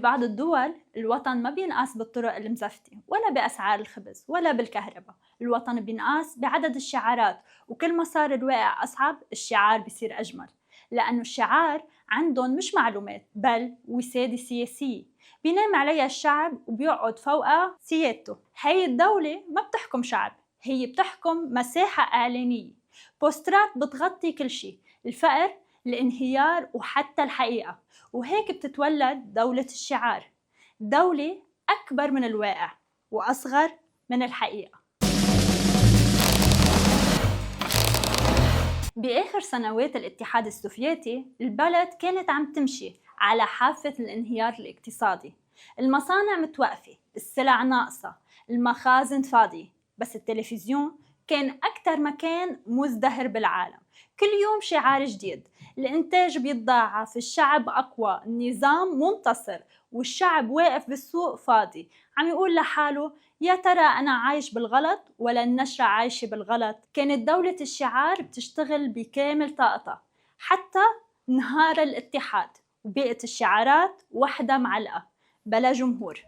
ببعض الدول الوطن ما بينقاس بالطرق المزفتة ولا بأسعار الخبز ولا بالكهرباء، الوطن بينقاس بعدد الشعارات، وكل ما صار الواقع أصعب الشعار بيصير أجمل، لأنه الشعار عندهم مش معلومات بل وسادة سياسية بينام عليها الشعب وبيقعد فوقها سيادته. هاي الدولة ما بتحكم شعب، هي بتحكم مساحة إعلانية، بوسترات بتغطي كل شيء، الفقر، الانهيار وحتى الحقيقة، وهيك بتتولد دولة الشعار، دولة أكبر من الواقع وأصغر من الحقيقة. بآخر سنوات الاتحاد السوفيتي البلد كانت عم تمشي على حافة الانهيار الاقتصادي، المصانع متوقفة، السلع ناقصة، المخازن فاضية، بس التلفزيون كان أكتر مكان مزدهر بالعالم، كل يوم شعار جديد، الإنتاج بيتضاعف، الشعب أقوى، النظام منتصر، والشعب واقف بالسوق فاضي عم يقول لحاله يا ترى أنا عايش بالغلط ولا النشرة عايشة بالغلط؟ كانت دولة الشعار بتشتغل بكامل طاقتها حتى نهار الاتحاد، وبقت الشعارات وحدة معلقة بلا جمهور.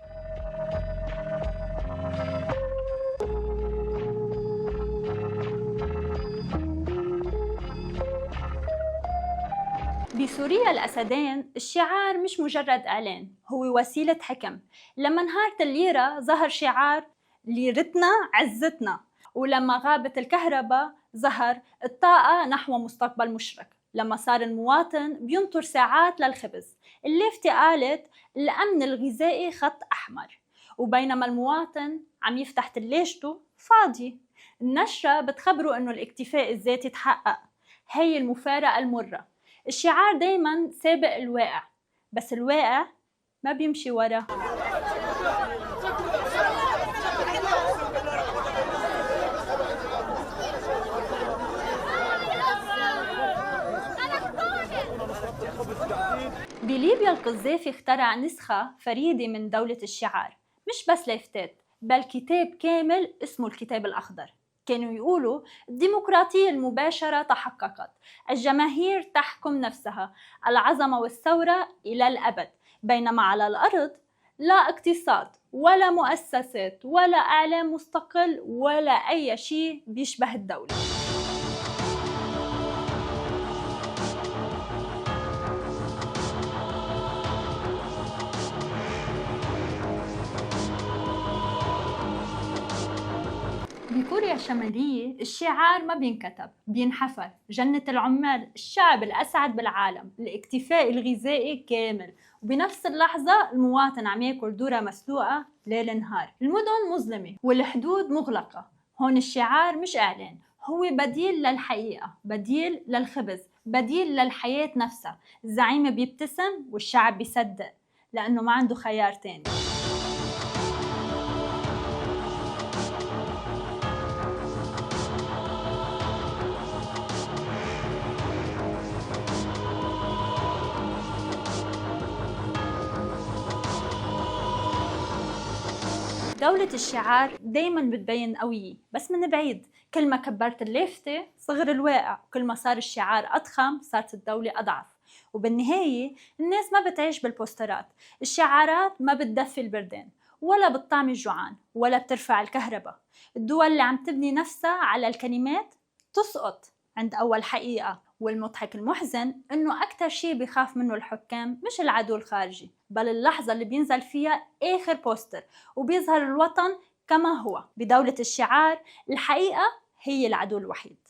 بسوريا الأسدين الشعار مش مجرد إعلان، هو وسيلة حكم. لما انهارت الليرة ظهر شعار ليرتنا عزتنا، ولما غابت الكهرباء ظهر الطاقة نحو مستقبل مشرق. لما صار المواطن بينطر ساعات للخبز اللافتة قالت الأمن الغذائي خط أحمر، وبينما المواطن عم يفتح تلاجته فاضي. النشرة بتخبره إنه الاكتفاء الذاتي تحقق. هي المفارقة المرة، الشعار دايما سابق الواقع، بس الواقع ما بيمشي وراه. بليبيا القذافي اخترع نسخة فريدة من دولة الشعار، مش بس لافتات بل كتاب كامل اسمه الكتاب الأخضر. كانوا يقولوا الديمقراطية المباشرة تحققت، الجماهير تحكم نفسها، العظمة والثورة إلى الأبد، بينما على الأرض لا اقتصاد ولا مؤسسات ولا إعلام مستقل ولا أي شيء بيشبه الدولة. بكوريا الشمالية الشعار ما بينكتب، بينحفر. جنة العمال، الشعب الأسعد بالعالم، الاكتفاء الغذائي كامل، وبنفس اللحظة المواطن عم ياكل ذرة مسلوقة ليل نهار. المدن مظلمة والحدود مغلقة، هون الشعار مش إعلان، هو بديل للحقيقة، بديل للخبز، بديل للحياة نفسها. الزعيم بيبتسم والشعب بيصدق لأنه ما عنده خيار تاني. دولة الشعار دايما بتبين قوية بس من بعيد، كل ما كبرت اللافتة صغر الواقع، وكل ما صار الشعار أضخم صارت الدولة أضعف. وبالنهاية الناس ما بتعيش بالبوسترات، الشعارات ما بتدفي البردان ولا بتطعم الجوعان ولا بترفع الكهرباء. الدول اللي عم تبني نفسها على الكلمات تسقط عند أول حقيقة. والمضحك المحزن إنه أكتر شيء بيخاف منه الحكام مش العدو الخارجي بل اللحظة اللي بينزل فيها آخر بوستر وبيظهر الوطن كما هو. بدولة الشعار الحقيقة هي العدو الوحيد.